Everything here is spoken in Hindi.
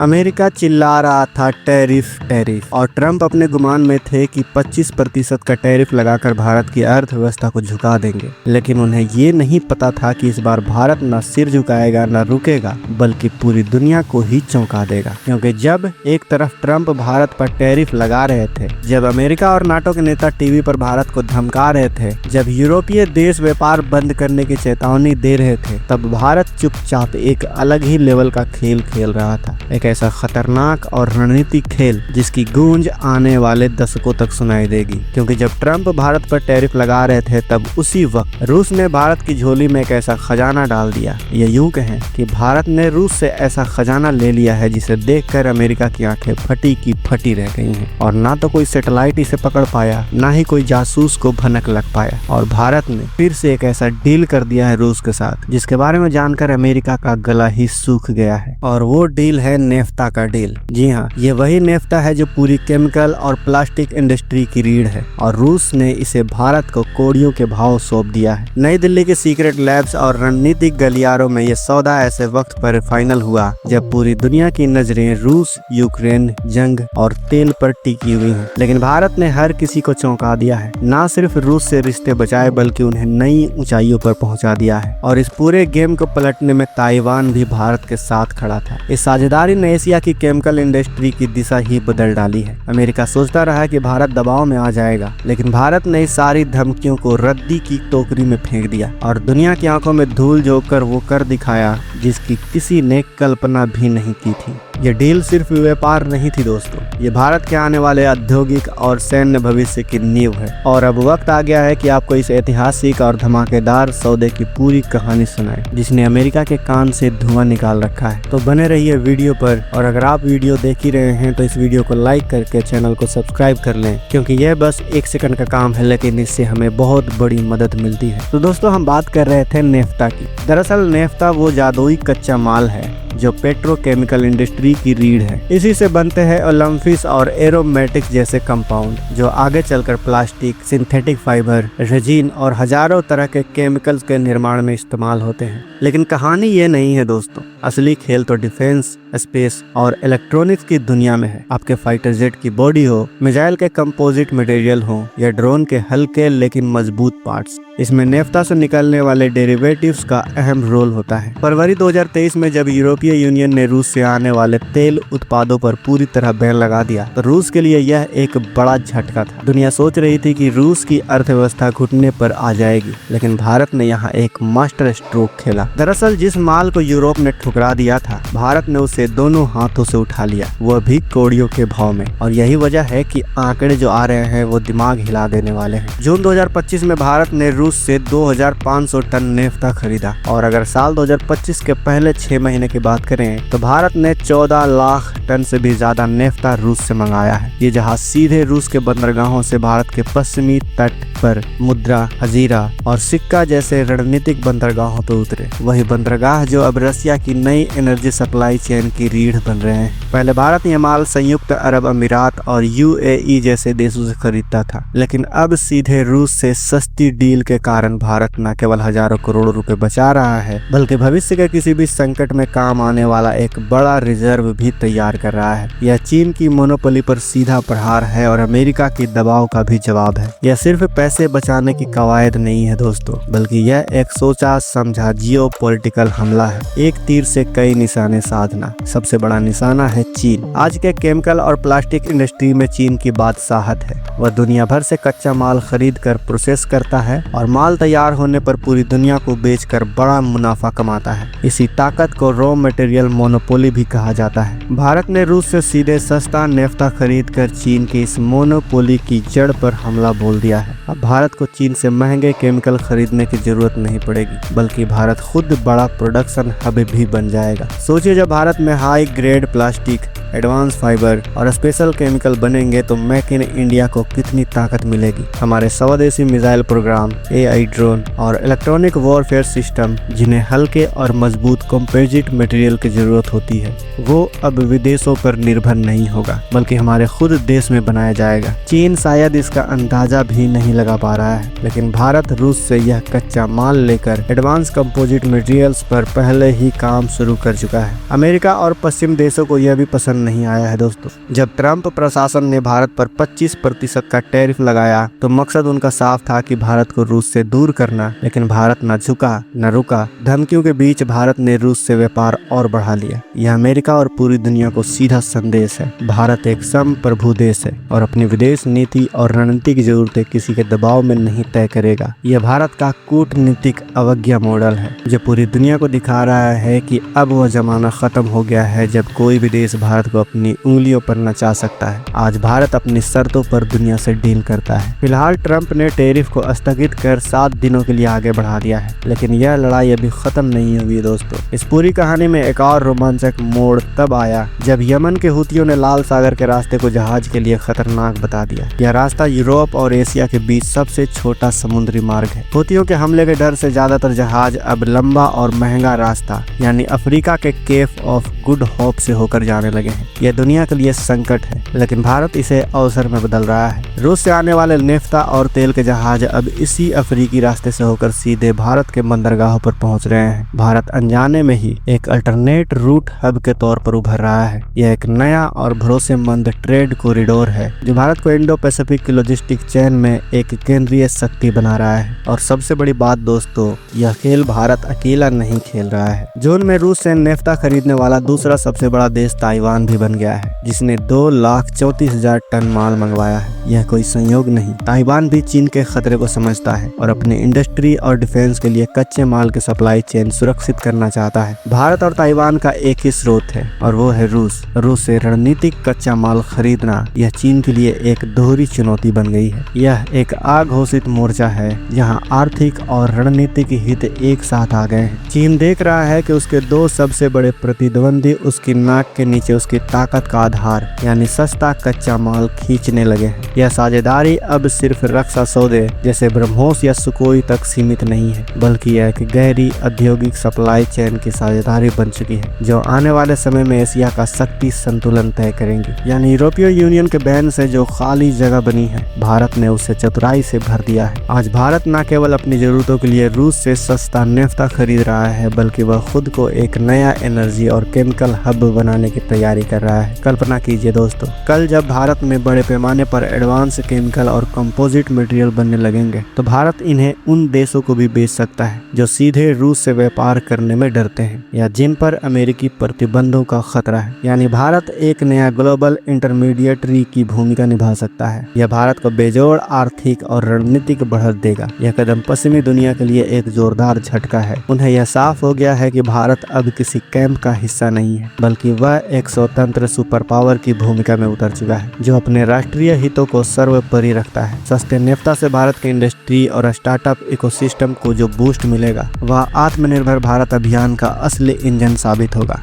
अमेरिका चिल्ला रहा था टैरिफ और ट्रंप अपने गुमान में थे कि 25% का टैरिफ लगाकर भारत की अर्थव्यवस्था को झुका देंगे। लेकिन उन्हें ये नहीं पता था कि इस बार भारत न सिर झुकाएगा न रुकेगा, बल्कि पूरी दुनिया को ही चौंका देगा। क्योंकि जब एक तरफ ट्रंप भारत पर टैरिफ लगा रहे थे, जब अमेरिका और नाटो के नेता टीवी पर भारत को धमका रहे थे, जब यूरोपीय देश व्यापार बंद करने की चेतावनी दे रहे थे, तब भारत चुपचाप एक अलग ही लेवल का खेल खेल रहा था। एक ऐसा खतरनाक और रणनीतिक खेल जिसकी गूंज आने वाले दशकों तक सुनाई देगी। क्योंकि जब ट्रंप भारत पर टैरिफ लगा रहे थे, तब उसी वक्त रूस ने भारत की झोली में एक ऐसा खजाना डाल दिया। ये यूं कहें कि भारत ने रूस से ऐसा खजाना ले लिया है जिसे देखकर अमेरिका की आंखें फटी की फटी रह गई हैं। और ना तो कोई सैटेलाइट इसे पकड़ पाया, ना ही कोई जासूस को भनक लग पाया। और भारत ने फिर से एक ऐसा डील कर दिया है रूस के साथ, जिसके बारे में जानकर अमेरिका का गला ही सूख गया है। और वो डील है नेफ्ता का डील। जी हाँ, ये वही नेफ्ता है जो पूरी केमिकल और प्लास्टिक इंडस्ट्री की रीढ़ है। और रूस ने इसे भारत को कौड़ियों के भाव सौंप दिया है। नई दिल्ली के सीक्रेट लैब्स और रणनीतिक गलियारों में ये सौदा ऐसे वक्त पर फाइनल हुआ जब पूरी दुनिया की नजरें रूस यूक्रेन जंग और तेल पर टिकी हुई हैं। लेकिन भारत ने हर किसी को चौंका दिया है। ना सिर्फ रूस से रिश्ते बचाए, बल्कि उन्हें नई ऊंचाइयों पर पहुंचा दिया है। और इस पूरे गेम को पलटने में ताइवान भी भारत के साथ खड़ा था। इस साझेदारी ने एशिया की केमिकल इंडस्ट्री की दिशा ही बदल डाली है। अमेरिका सोचता रहा कि भारत दबाव में आ जाएगा, लेकिन भारत ने इस सारी धमकियों को रद्दी की टोकरी में फेंक दिया और दुनिया की आंखों में धूल झोंक कर वो कर दिखाया जिसकी किसी ने कल्पना भी नहीं की थी। ये डील सिर्फ व्यापार नहीं थी दोस्तों, ये भारत के आने वाले औद्योगिक और सैन्य भविष्य की नींव है। और अब वक्त आ गया है कि आपको इस ऐतिहासिक और धमाकेदार सौदे की पूरी कहानी सुनाए, जिसने अमेरिका के कान से धुआं निकाल रखा है। तो बने रहिए वीडियो पर, और अगर आप वीडियो देख ही रहे हैं तो इस वीडियो को लाइक करके चैनल को सब्सक्राइब कर लें, क्योंकि यह बस 1 सेकंड का काम है, लेकिन इससे हमें बहुत बड़ी मदद मिलती है। तो दोस्तों, हम बात कर रहे थे नेफ्ता की। दरअसल नेफ्ता वो जादुई कच्चा माल है जो पेट्रोकेमिकल इंडस्ट्री की रीढ़ है। इसी से बनते हैं ओलंफिस और एरोमेटिक्स जैसे कंपाउंड, जो आगे चलकर प्लास्टिक, सिंथेटिक फाइबर, रेजिन और हजारों तरह के केमिकल्स के निर्माण में इस्तेमाल होते हैं। लेकिन कहानी ये नहीं है दोस्तों, असली खेल तो डिफेंस, स्पेस और इलेक्ट्रॉनिक्स की दुनिया में है। आपके फाइटर जेट की बॉडी हो, मिसाइल के कंपोजिट मटेरियल हो, या ड्रोन के हल्के लेकिन मजबूत पार्ट्स, इसमें नेफ्ता से निकलने वाले डेरिवेटिव्स का अहम रोल होता है। फरवरी 2023 में जब यूरोपीय यूनियन ने रूस से आने वाले तेल उत्पादों पर पूरी तरह बैन लगा दिया, तो रूस के लिए यह एक बड़ा झटका था। दुनिया सोच रही थी कि रूस की अर्थव्यवस्था घुटने पर आ जाएगी, लेकिन भारत ने यहाँ एक मास्टर स्ट्रोक खेला। दरअसल जिस माल को यूरोप ने ठुकरा दिया था, भारत ने उसे दोनों हाथों से उठा लिया, वह भी कौड़ियों के भाव में। और यही वजह है कि आंकड़े जो आ रहे हैं वो दिमाग हिला देने वाले हैं। जून 2025 में भारत ने रूस से 2500 टन नेफ्ता खरीदा। और अगर साल 2025 के पहले 6 महीने की बात करें तो भारत ने 14 लाख टन से भी ज्यादा नेफ्ता रूस से मंगाया है। ये जहाज सीधे रूस के बंदरगाहों से भारत के पश्चिमी तट पर मुद्रा, हजीरा और सिक्का जैसे रणनीतिक बंदरगाहों पर उतरे। वही बंदरगाह जो अब रसिया की नई एनर्जी सप्लाई चेन की रीढ़ बन रहे हैं। पहले भारत ये माल संयुक्त अरब अमीरात और यूएई जैसे देशों से खरीदता था, लेकिन अब सीधे रूस से सस्ती डील के कारण भारत न केवल हजारों करोड़ रुपए बचा रहा है, बल्कि भविष्य के किसी भी संकट में काम आने वाला एक बड़ा रिजर्व भी तैयार कर रहा है। यह चीन की मोनोपोली पर सीधा प्रहार है और अमेरिका की दबाव का भी जवाब है। यह सिर्फ पैसे बचाने की कवायद नहीं है दोस्तों, बल्कि यह एक सोचा समझा जियोपॉलिटिकल हमला है। एक तीर से कई निशाने साधना। सबसे बड़ा निशाना है चीन। आज के केमिकल और प्लास्टिक इंडस्ट्री में चीन की बादशाहत है। वह दुनिया भर से कच्चा माल खरीद कर प्रोसेस करता है और माल तैयार होने पर पूरी दुनिया को बेचकर बड़ा मुनाफा कमाता है। इसी ताकत को रॉ मटेरियल मोनोपोली भी कहा जाता है। भारत ने रूस से सीधे सस्ता नेफ्ता खरीद कर चीन की इस मोनोपोली की जड़ पर हमला बोल दिया है। अब भारत को चीन से महंगे केमिकल खरीदने की जरूरत नहीं पड़ेगी, बल्कि भारत खुद बड़ा प्रोडक्शन हब भी बन जाएगा। सोचिए, जब भारत में high grade plastic, advance fibre और स्पेशल केमिकल बनेंगे तो मेक इन इंडिया को कितनी ताकत मिलेगी। हमारे स्वदेशी मिसाइल प्रोग्राम, AI ड्रोन और इलेक्ट्रॉनिक वॉरफेयर सिस्टम जिन्हें हल्के और मजबूत कंपोजिट मटेरियल की जरूरत होती है, वो अब विदेशों पर निर्भर नहीं होगा बल्कि हमारे खुद देश में बनाया जाएगा। चीन शायद इसका अंदाजा भी नहीं लगा पा रहा है, लेकिन भारत रूस से यह कच्चा माल लेकर एडवांस कंपोजिट मटेरियल्स पर पहले ही काम शुरू कर चुका है। अमेरिका और पश्चिम देशों को यह भी पसंद नहीं आया है दोस्तों। जब ट्रंप प्रशासन ने भारत पर 25% का टैरिफ लगाया तो मकसद उनका साफ था कि भारत को रूस से दूर करना, लेकिन भारत न झुका न रुका। धमकियों के बीच भारत ने रूस से व्यापार और बढ़ा लिया। यह अमेरिका और पूरी दुनिया को सीधा संदेश है, भारत एक संप्रभु देश है और अपनी विदेश नीति और रणनीति की जरूरतें किसी के दबाव में नहीं तय करेगा। यह भारत का कूटनीतिक अवज्ञा मॉडल है जो पूरी दुनिया को दिखा रहा है कि अब वह जमाना खत्म हो गया है जब कोई भी देश भारत को अपनी उंगलियों पर नचा सकता है। आज भारत अपनी शर्तों पर दुनिया से डील करता है। फिलहाल ट्रंप ने टैरिफ को स्थगित कर 7 दिनों के लिए आगे बढ़ा दिया है, लेकिन यह लड़ाई अभी खत्म नहीं हुई है दोस्तों। इस पूरी कहानी में एक और रोमांचक मोड़ तब आया जब यमन के हुतियों ने लाल सागर के रास्ते को जहाज के लिए खतरनाक बता दिया। यह रास्ता यूरोप और एशिया के बीच सबसे छोटा समुद्री मार्ग है। हुतियों के हमले के डर से ज्यादातर जहाज अब लंबा और महंगा रास्ता यानी अफ्रीका के केप ऑफ गुड होप से होकर जाने लगे हैं। यह दुनिया के लिए संकट है, लेकिन भारत इसे अवसर में बदल रहा है। रूस से आने वाले नेफ्ता और तेल के जहाज अब इसी अफ्रीकी रास्ते से होकर सीधे भारत के बंदरगाहों पर पहुंच रहे हैं। भारत अनजाने में ही एक अल्टरनेट रूट हब के तौर पर उभर रहा है। यह एक नया और भरोसेमंद ट्रेड कॉरिडोर है जो भारत को इंडो पैसिफिक की लॉजिस्टिक चेन में एक केंद्रीय शक्ति बना रहा है। और सबसे बड़ी बात दोस्तों, यह खेल भारत अकेला नहीं खेल रहा है। जून में रूस से नेफ्ता खरीदने वाला दूसरा सबसे बड़ा देश ताइवान भी बन गया है, जिसने 2,34,000 टन माल मंगवाया है। यह कोई संयोग नहीं, ताइवान भी चीन के खतरे को समझता है और अपने इंडस्ट्री और डिफेंस के लिए कच्चे माल की सप्लाई चेन सुरक्षित करना चाहता है। भारत और ताइवान का एक ही स्रोत है और वो है रूस। रूस से रणनीतिक कच्चा माल खरीदना यह चीन के लिए एक दोहरी चुनौती बन गई है। यह एक अघोषित मोर्चा है जहाँ आर्थिक और रणनीतिक हित एक साथ आ गए हैं। चीन देख रहा है कि उसके दो सबसे बड़े प्रतिद्वंदी उसकी नाक के नीचे उसकी ताकत का आधार यानी सस्ता कच्चा माल खींचने लगे हैं। यह साझेदारी अब सिर्फ रक्षा सौदे जैसे ब्रह्मोस या सुकोई तक सीमित नहीं है, बल्कि यह एक गहरी औद्योगिक सप्लाई चेन की साझेदारी बन चुकी है जो आने वाले समय में एशिया का शक्ति संतुलन तय करेंगी। यानी यूरोपीय यूनियन के बैन से जो खाली जगह बनी है, भारत ने उसे चतुराई से भर दिया है। आज भारत न केवल अपनी जरूरतों के लिए रूस से सस्ता नेफ्ता खरीद रहा है, बल्कि वह खुद को एक नया एनर्जी और केमिकल हब बनाने की तैयारी कर रहा है। कल्पना कीजिए दोस्तों, कल जब भारत में बड़े पैमाने पर एडवांस केमिकल और कंपोजिट मटेरियल बनने लगेंगे तो भारत इन्हें उन देशों को भी बेच सकता है जो सीधे रूस से व्यापार करने में डरते हैं या जिन पर अमेरिकी प्रतिबंधों का खतरा है। यानी भारत एक नया ग्लोबल इंटरमीडिएटरी की भूमिका निभा सकता है। यह भारत को बेजोड़ आर्थिक और रणनीतिक बढ़त देगा। यह कदम पश्चिमी दुनिया के लिए एक जोरदार झटका है। उन्हें यह साफ हो गया है कि भारत अब किसी कैंप का हिस्सा नहीं है, बल्कि वह एक स्वतंत्र सुपर पावर की भूमिका में उतर चुका है जो अपने राष्ट्रीय हितों को सर्वोपरि रखता है। सस्ते नेफ्ता से भारत के इंडस्ट्री और स्टार्टअप इकोसिस्टम को जो बूस्ट मिलेगा वह आत्मनिर्भर भारत अभियान का असली इंजन साबित होगा।